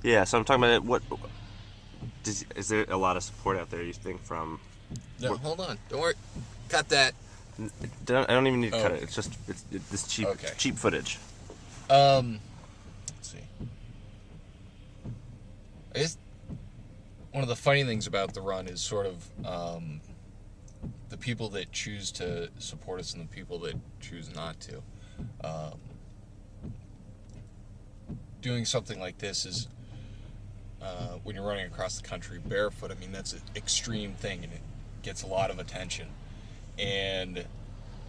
Yeah, so I'm talking about it. Is there a lot of support out there? You think from? No, hold on. Don't worry. Cut that. I don't even need to cut Oh, it. It's just this okay. cheap footage. Let's see. I guess one of the funny things about the run is sort of the people that choose to support us and the people that choose not to. Um, Doing something like this is when you're running across the country barefoot. I mean, that's an extreme thing, and it gets a lot of attention. And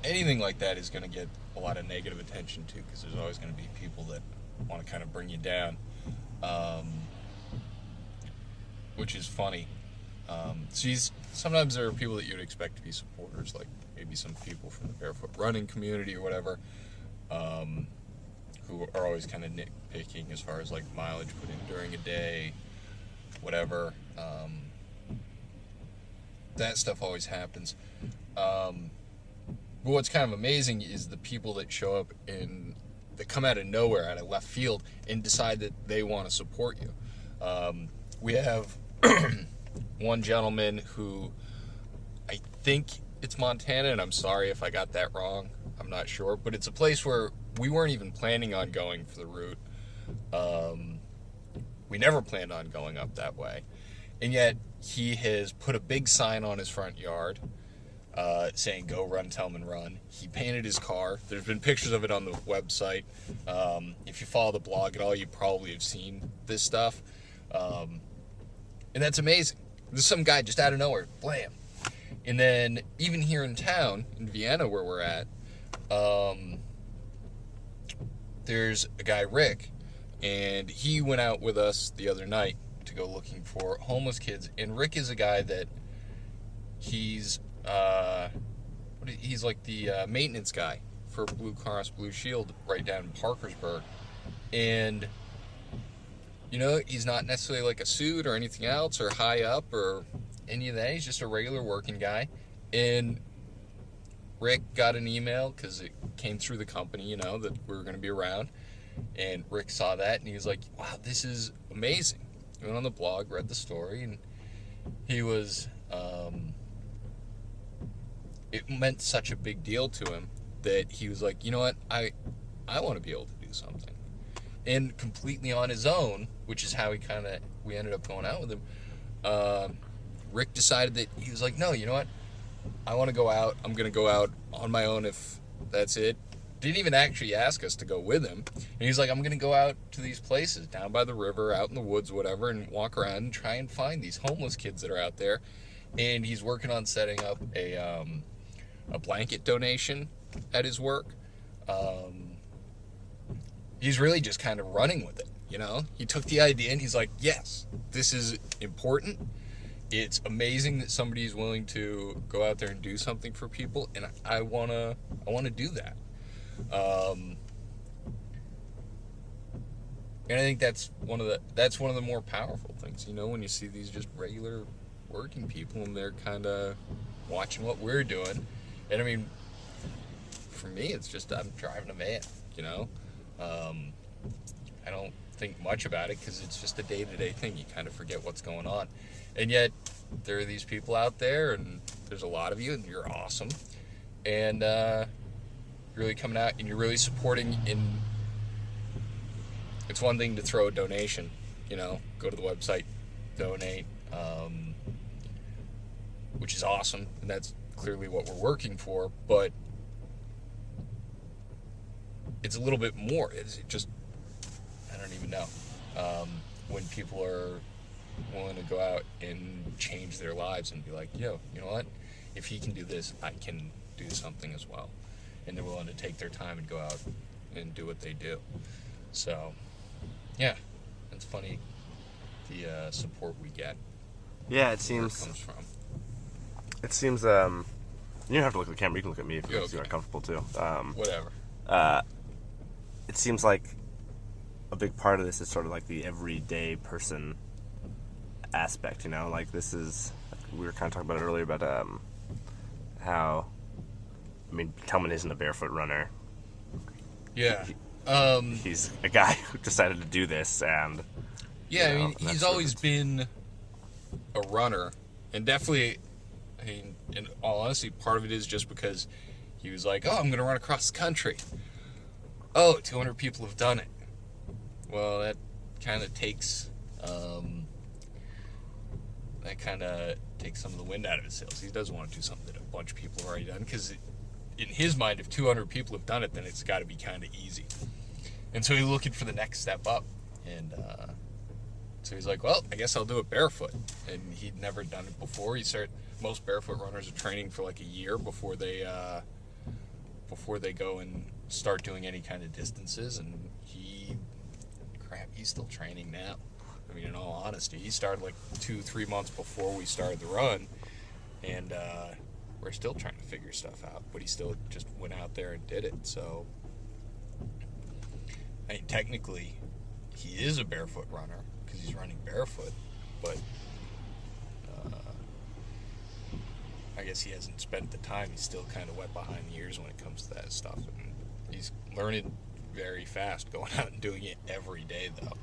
anything like that is going to get a lot of negative attention too, because there's always going to be people that want to kind of bring you down, um, which is funny. Sometimes there are people that you'd expect to be supporters, like maybe some people from the barefoot running community or whatever, um, who are always kind of nitpicking as far as like mileage put in during a day, whatever. That stuff always happens. But what's kind of amazing is the people that show up that come out of nowhere, out of left field, and decide that they want to support you. We have one gentleman who, I think it's Montana, and I'm sorry if I got that wrong. I'm not sure, but it's a place where we weren't even planning on going for the route. We never planned on going up that way, and yet he has put a big sign on his front yard saying "Go Run, Tellman, Run." He painted his car. There's been pictures of it on the website. If you follow the blog at all, you probably have seen this stuff, and that's amazing. There's some guy just out of nowhere, blam. And then even here in town, in Vienna, where we're at, there's a guy, Rick, and he went out with us the other night to go looking for homeless kids. And Rick is a guy that he's like the maintenance guy for Blue Cross Blue Shield right down in Parkersburg. And he's not necessarily like a suit or anything else or high up or any of that. He's just a regular working guy. And Rick got an email because it came through the company, that we were going to be around. And Rick saw that and he was like, wow, this is amazing. He went on the blog, read the story, and he was, it meant such a big deal to him that he was like, you know what, I want to be able to do something. And completely on his own, which is how we ended up going out with him, Rick decided that he was like, no, you know what, I want to go out. I'm going to go out on my own if that's it. Didn't even actually ask us to go with him. And he's like, I'm going to go out to these places down by the river, out in the woods, whatever, and walk around and try and find these homeless kids that are out there. And he's working on setting up a blanket donation at his work. He's really just kind of running with it, He took the idea and he's like, yes, this is important. It's amazing that somebody's willing to go out there and do something for people, and I wanna do that. And I think that's one of the more powerful things, when you see these just regular working people and they're kind of watching what we're doing. And I mean, for me, it's just I'm driving a van, I don't think much about it because it's just a day-to-day thing. You kind of forget what's going on. And yet, there are these people out there, and there's a lot of you, and you're awesome. And you're really coming out, and you're really supporting. It's one thing to throw a donation, go to the website, donate, which is awesome, and that's clearly what we're working for. But it's a little bit more. It's just, I don't even know. When people are willing to go out and change their lives and be like, yo, you know what? If he can do this, I can do something as well. And they're willing to take their time and go out and do what they do. So, yeah, it's funny the support we get. Yeah, it seems. Where it comes from. It seems. You don't have to look at the camera. You can look at me if you're Okay. uncomfortable too. Whatever. It seems like a big part of this is sort of like the everyday person aspect. Like this is. We were kind of talking about it earlier about how. I mean, Tellman isn't a barefoot runner. Yeah. He's a guy who decided to do this, and Yeah, I mean, and he's that's sort of always been a runner, and definitely, I mean, in all honesty, part of it is just because he was like, oh, I'm going to run across the country. Oh, 200 people have done it. Well, that kind of takes some of the wind out of his sails. He doesn't want to do something that a bunch of people have already done, because in his mind, if 200 people have done it, then it's got to be kind of easy. And so he's looking for the next step up, and so he's like, well, I guess I'll do it barefoot. And he'd never done it before. Most barefoot runners are training for like a year before they go and start doing any kind of distances. And he's still training now. I mean, in all honesty, he started like 2-3 months before we started the run, and we're still trying to figure stuff out. But he still just went out there and did it. So, I mean, technically, he is a barefoot runner because he's running barefoot, but I guess he hasn't spent the time. He's still kind of wet behind the ears when it comes to that stuff, and he's learning very fast, going out and doing it every day, though.